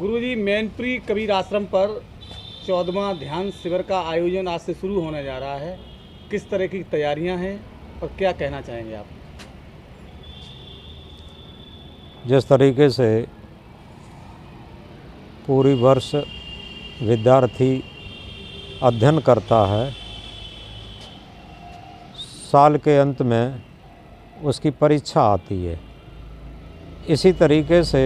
गुरुजी, मैनपुरी कबीर आश्रम पर 14वां ध्यान शिविर का आयोजन आज से शुरू होने जा रहा है। किस तरह की तैयारियां हैं और क्या कहना चाहेंगे आप? जिस तरीके से पूरी वर्ष विद्यार्थी अध्ययन करता है, साल के अंत में उसकी परीक्षा आती है, इसी तरीके से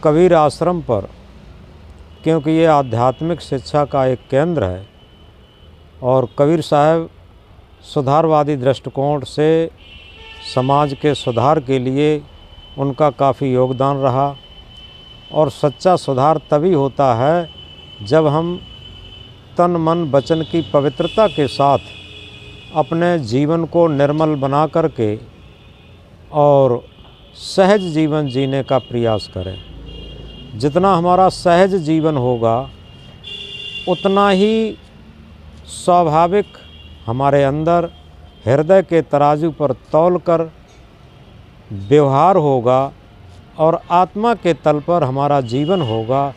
कबीर आश्रम पर, क्योंकि ये आध्यात्मिक शिक्षा का एक केंद्र है और कबीर साहब सुधारवादी दृष्टिकोण से समाज के सुधार के लिए उनका काफ़ी योगदान रहा। और सच्चा सुधार तभी होता है जब हम तन मन वचन की पवित्रता के साथ अपने जीवन को निर्मल बना करके और सहज जीवन जीने का प्रयास करें। जितना हमारा सहज जीवन होगा उतना ही स्वाभाविक हमारे अंदर हृदय के तराजू पर तौलकर व्यवहार होगा और आत्मा के तल पर हमारा जीवन होगा।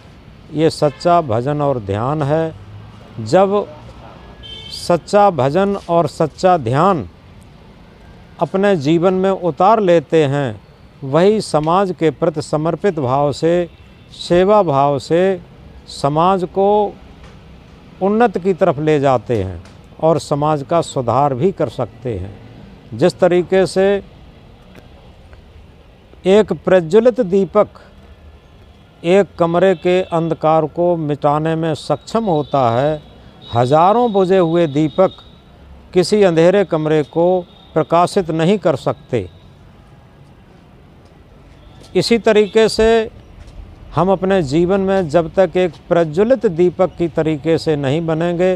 ये सच्चा भजन और ध्यान है। जब सच्चा भजन और सच्चा ध्यान अपने जीवन में उतार लेते हैं, वही समाज के प्रति समर्पित भाव से, सेवा भाव से समाज को उन्नति की तरफ ले जाते हैं और समाज का सुधार भी कर सकते हैं। जिस तरीके से एक प्रज्वलित दीपक एक कमरे के अंधकार को मिटाने में सक्षम होता है, हजारों बुझे हुए दीपक किसी अंधेरे कमरे को प्रकाशित नहीं कर सकते। इसी तरीके से हम अपने जीवन में जब तक एक प्रज्वलित दीपक की तरीके से नहीं बनेंगे,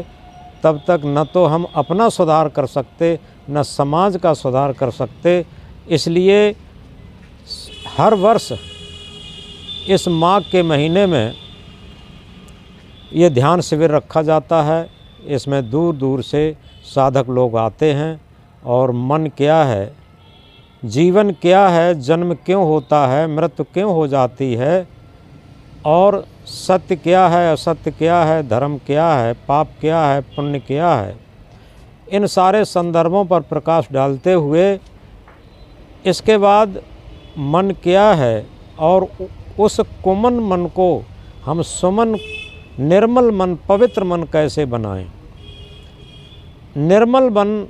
तब तक न तो हम अपना सुधार कर सकते, न समाज का सुधार कर सकते। इसलिए हर वर्ष इस माघ के महीने में ये ध्यान शिविर रखा जाता है। इसमें दूर दूर से साधक लोग आते हैं और मन क्या है, जीवन क्या है, जन्म क्यों होता है, मृत्यु क्यों हो जाती है, और सत्य क्या है, असत्य क्या है, धर्म क्या है, पाप क्या है, पुण्य क्या है, इन सारे संदर्भों पर प्रकाश डालते हुए इसके बाद मन क्या है और उस कुमन मन को हम सुमन, निर्मल मन, पवित्र मन कैसे बनाएं। निर्मल मन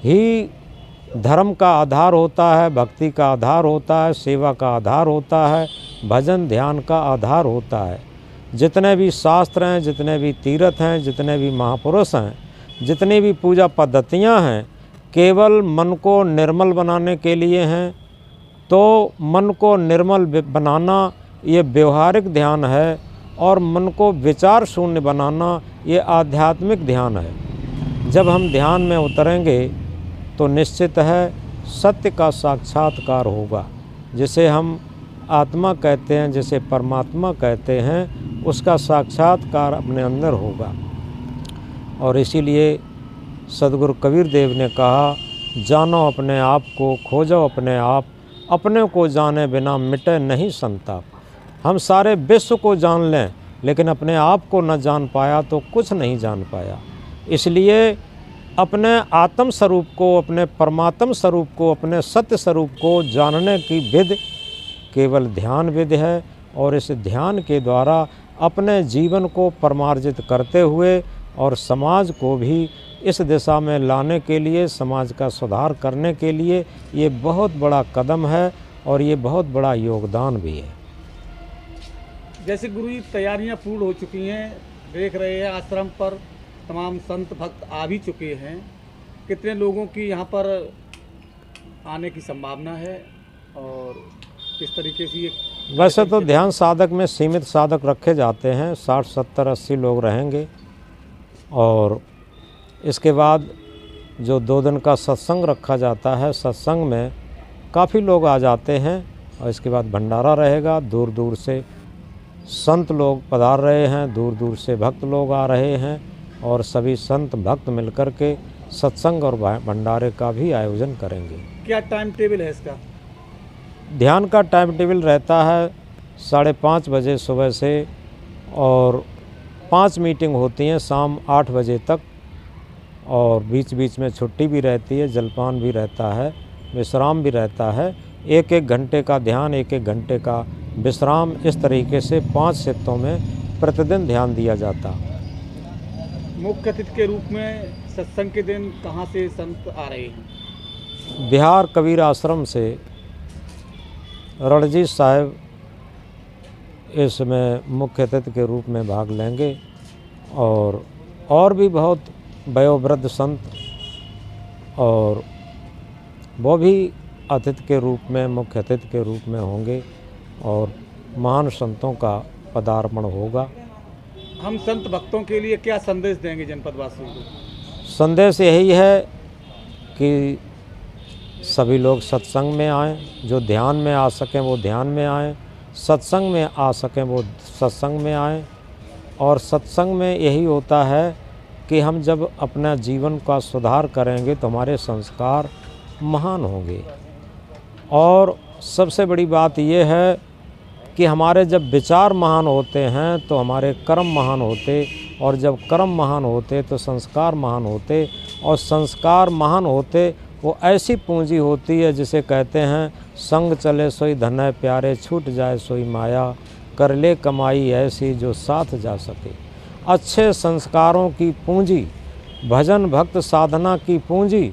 ही धर्म का आधार होता है, भक्ति का आधार होता है, सेवा का आधार होता है, भजन ध्यान का आधार होता है। जितने भी शास्त्र हैं, जितने भी तीर्थ हैं, जितने भी महापुरुष हैं, जितनी भी पूजा पद्धतियां हैं, केवल मन को निर्मल बनाने के लिए हैं। तो मन को निर्मल बनाना ये व्यवहारिक ध्यान है और मन को विचार शून्य बनाना ये आध्यात्मिक ध्यान है। जब हम ध्यान में उतरेंगे तो निश्चित है सत्य का साक्षात्कार होगा। जिसे हम आत्मा कहते हैं, जिसे परमात्मा कहते हैं, उसका साक्षात्कार अपने अंदर होगा। और इसीलिए सद्गुरु कबीर देव ने कहा, जानो अपने आप को, खोजो अपने आप, अपने को जाने बिना मिटे नहीं संताप। हम सारे विश्व को जान लें, लेकिन अपने आप को न जान पाया तो कुछ नहीं जान पाया। इसलिए अपने आत्म स्वरूप को, अपने परमात्म स्वरूप को, अपने सत्य स्वरूप को जानने की विधि केवल ध्यान विधि है। और इस ध्यान के द्वारा अपने जीवन को परमार्जित करते हुए और समाज को भी इस दिशा में लाने के लिए, समाज का सुधार करने के लिए ये बहुत बड़ा कदम है और ये बहुत बड़ा योगदान भी है। जैसे गुरुजी तैयारियां पूर्ण हो चुकी हैं, देख रहे हैं आश्रम पर तमाम संत भक्त आ भी चुके हैं। कितने लोगों की यहाँ पर आने की संभावना है और किस तरीके से ये? वैसे तो ध्यान साधक में सीमित साधक रखे जाते हैं, 60, 70, 80 लोग रहेंगे। और इसके बाद जो 2 दिन का सत्संग रखा जाता है, सत्संग में काफ़ी लोग आ जाते हैं। और इसके बाद भंडारा रहेगा। दूर दूर से संत लोग पधार रहे हैं, दूर दूर से भक्त लोग आ रहे हैं और सभी संत भक्त मिलकर के सत्संग और भंडारे का भी आयोजन करेंगे। क्या टाइम टेबल है इसका? ध्यान का टाइम टेबल रहता है 5:30 बजे सुबह से, और 5 मीटिंग होती हैं शाम 8 बजे तक, और बीच बीच में छुट्टी भी रहती है, जलपान भी रहता है, विश्राम भी रहता है। 1-1 घंटे का ध्यान, 1-1 घंटे का विश्राम, इस तरीके से 5 शिफ्टों में प्रतिदिन ध्यान दिया जाता। मुख्य अतिथि के रूप में सत्संग के दिन कहाँ से संत आ रहे हैं? बिहार कबीर आश्रम से रणजीत साहब इसमें मुख्य अतिथि के रूप में भाग लेंगे, और भी बहुत वयोवृद्ध संत और वो भी अतिथि के रूप में, मुख्य अतिथि के रूप में होंगे, और महान संतों का पदार्पण होगा। हम संत भक्तों के लिए क्या संदेश देंगे जनपद वासियों को? संदेश यही है कि सभी लोग सत्संग में आएं, जो ध्यान में आ सकें वो ध्यान में आएं, सत्संग में आ सकें वो सत्संग में आएं। और सत्संग में यही होता है कि हम जब अपना जीवन का सुधार करेंगे तो हमारे संस्कार महान होंगे। और सबसे बड़ी बात ये है कि हमारे जब विचार महान होते हैं तो हमारे कर्म महान होते, और जब कर्म महान होते तो संस्कार महान होते, और संस्कार महान होते वो ऐसी पूंजी होती है जिसे कहते हैं संग चले सोई धन है प्यारे, छूट जाए सोई माया, कर ले कमाई ऐसी जो साथ जा सके। अच्छे संस्कारों की पूंजी, भजन भक्त साधना की पूंजी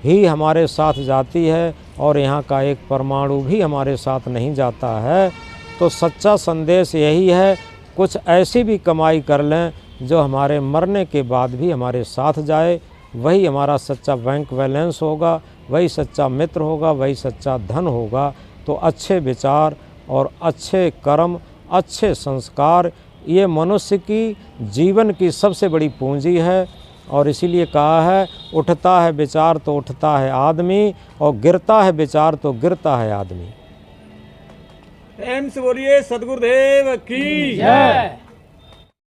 ही हमारे साथ जाती है, और यहाँ का एक परमाणु भी हमारे साथ नहीं जाता है। तो सच्चा संदेश यही है, कुछ ऐसी भी कमाई कर लें जो हमारे मरने के बाद भी हमारे साथ जाए, वही हमारा सच्चा बैंक बैलेंस होगा, वही सच्चा मित्र होगा, वही सच्चा धन होगा। तो अच्छे विचार और अच्छे कर्म, अच्छे संस्कार, ये मनुष्य की जीवन की सबसे बड़ी पूंजी है। और इसीलिए कहा है, उठता है विचार तो उठता है आदमी, और गिरता है विचार तो गिरता है आदमी। प्रेम से बोलिए सद्गुरुदेव की जय।